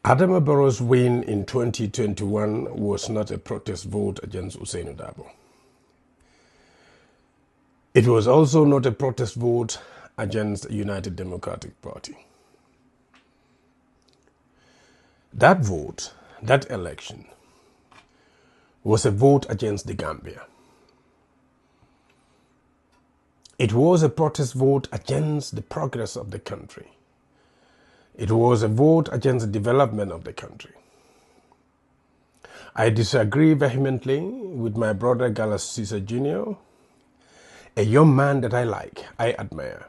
Adama Barrow's win in 2021 was not a protest vote against Ousainou Darboe. It was also not a protest vote against the United Democratic Party. That vote, that election, was a vote against the Gambia. It was a protest vote against the progress of the country. It was a vote against the development of the country. I disagree vehemently with my brother Galas Ceesay Jr., a young man that I like, I admire,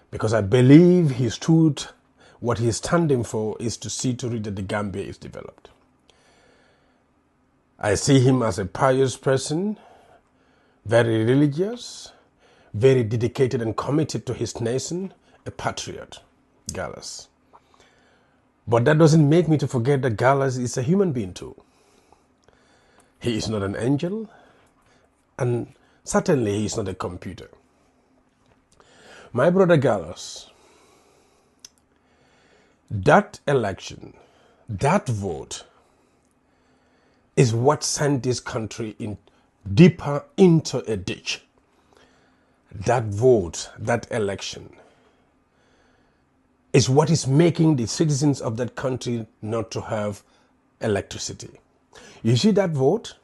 because I believe what he's standing for is to see to it that the Gambia is developed. I see him as a pious person, very religious, very dedicated and committed to his nation, a patriot, Galas. But that doesn't make me to forget that Galas is a human being too. He is not an angel, and certainly he is not a computer. My brother Galas, that election, that vote, is what sent this country deeper into a ditch. That vote, that election, is what is making the citizens of that country not to have electricity. You see that vote?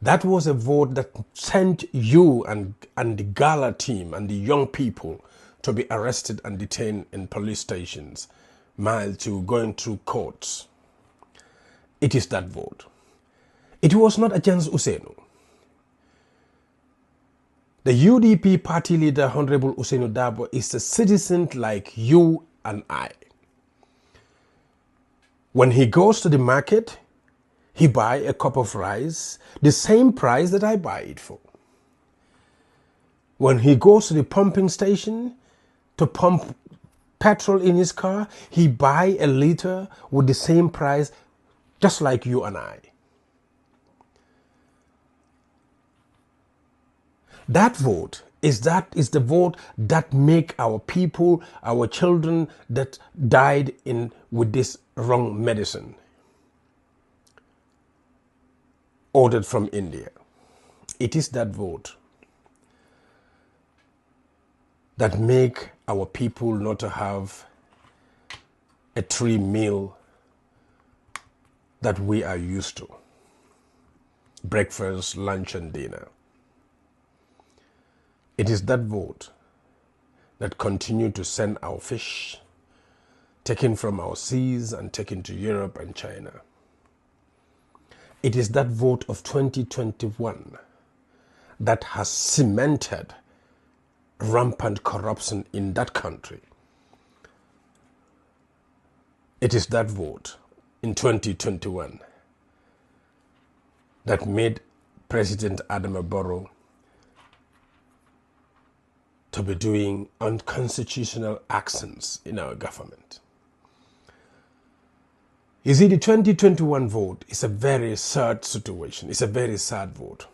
That was a vote that sent you and the Gala team and the young people to be arrested and detained in police stations, to going through courts. It is that vote. It was not against Ousainou. The UDP party leader, Honorable Ousainou Darboe, is a citizen like you and I. When he goes to the market, he buys a cup of rice, the same price that I buy it for. When he goes to the pumping station to pump petrol in his car, he buys a liter with the same price, just like you and I. That vote is the vote that make our people, our children that died with this wrong medicine ordered from India. It is that vote that make our people not to have a 3 meal that we are used to. Breakfast, lunch, and dinner. It is that vote that continue to send our fish taken from our seas and taken to Europe and China. It is that vote of 2021 that has cemented rampant corruption in that country. It is that vote in 2021 that made President Adama Barrow to be doing unconstitutional actions in our government. You see, the 2021 vote is a very sad situation. It's a very sad vote.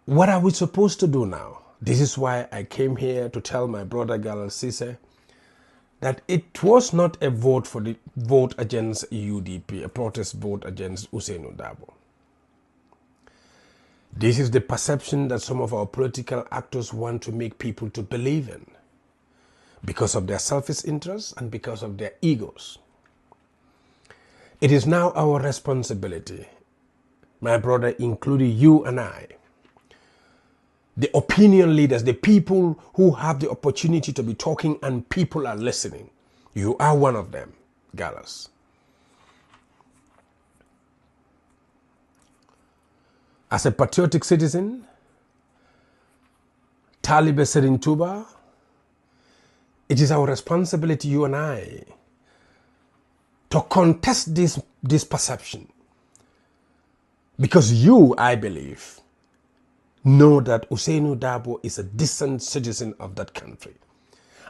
What are we supposed to do now? This is why I came here to tell my brother Galas Ceesay that it was not a vote against UDP, a protest vote against Ousainou Darboe. This is the perception that some of our political actors want to make people to believe in because of their selfish interests and because of their egos. It is now our responsibility, my brother, including you and I, the opinion leaders, the people who have the opportunity to be talking and people are listening. You are one of them, Galas. As a patriotic citizen, Talibe Serin Tuba, it is our responsibility, you and I, to contest this perception. Because you, I believe, know that Ousainou Darboe is a decent citizen of that country.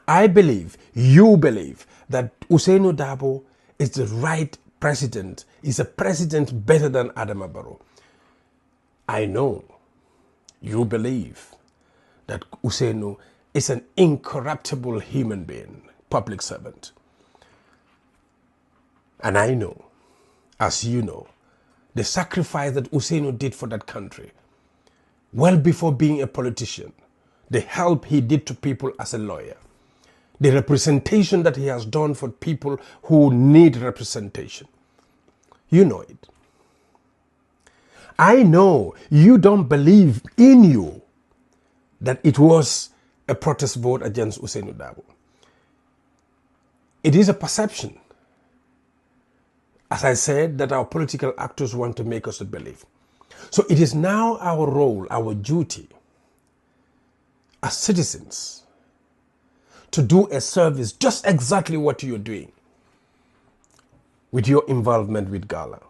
I believe, you believe, that Ousainou Darboe is the right president, is a president better than Adama Barrow. I know you believe that Ousainou is an incorruptible human being, public servant. And I know, as you know, the sacrifice that Ousainou did for that country, well before being a politician, the help he did to people as a lawyer, the representation that he has done for people who need representation. You know it. I know you don't believe in you that it was a protest vote against Ousainou Darboe. It is a perception, as I said, that our political actors want to make us to believe. So it is now our role, our duty as citizens to do a service, just exactly what you're doing with your involvement with Gala.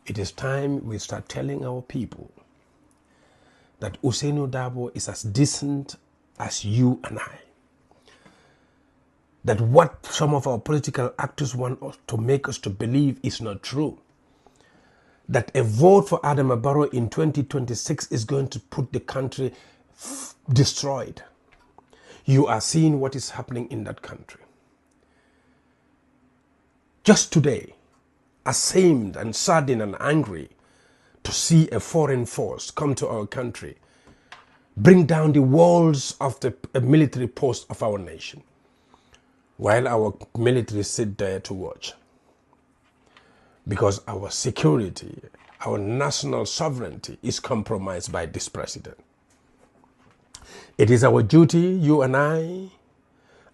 It is time we start telling our people that Ousainou Darboe is as decent as you and I. That what some of our political actors want us to make us to believe is not true. That a vote for Adama Barrow in 2026 is going to put the country destroyed. You are seeing what is happening in that country. Just today, ashamed and saddened and angry to see a foreign force come to our country, bring down the walls of the military post of our nation, while our military sit there to watch. Because our security, our national sovereignty is compromised by this president. It is our duty, you and I,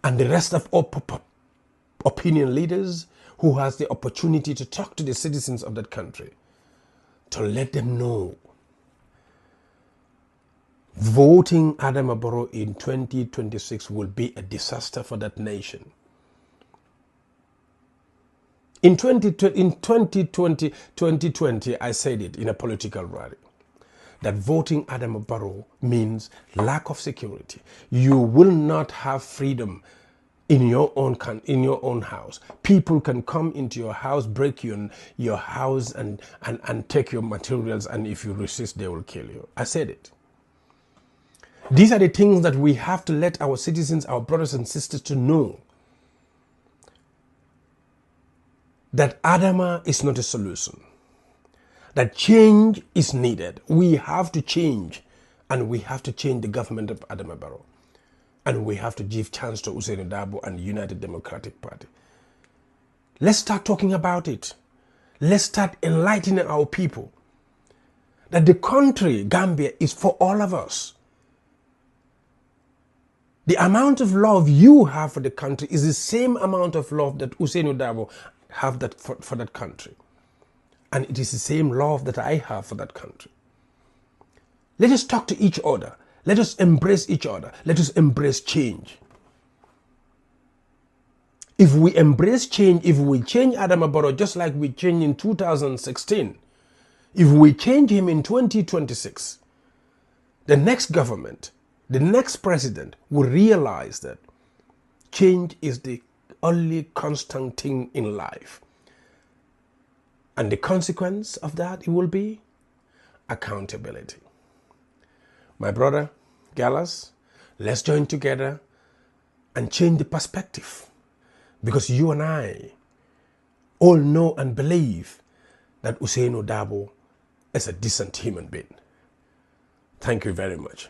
and the rest of opinion leaders who has the opportunity to talk to the citizens of that country, to let them know voting Adama Barrow in 2026 will be a disaster for that nation. In 2020, I said it in a political rally, that voting Adama Barrow means lack of security. You will not have freedom in your own house. People can come into your house, break your house and take your materials, and if you resist, they will kill you. I said it. These are the things that we have to let our citizens, our brothers and sisters to know. That Adama is not a solution. That change is needed. We have to change, and we have to change the government of Adama Barrow. And we have to give chance to Ousainou Darboe and the United Democratic Party. Let's start talking about it. Let's start enlightening our people that the country, Gambia, is for all of us. The amount of love you have for the country is the same amount of love that Ousainou Darboe have for that country. And it is the same love that I have for that country. Let us talk to each other. Let us embrace each other. Let us embrace change. If we embrace change, if we change Adama Barrow just like we changed in 2016, if we change him in 2026, the next government, the next president will realize that change is the only constant thing in life. And the consequence of that, it will be accountability. My brother, Galas, let's join together and change the perspective. Because you and I all know and believe that Ousainou Darboe is a decent human being. Thank you very much.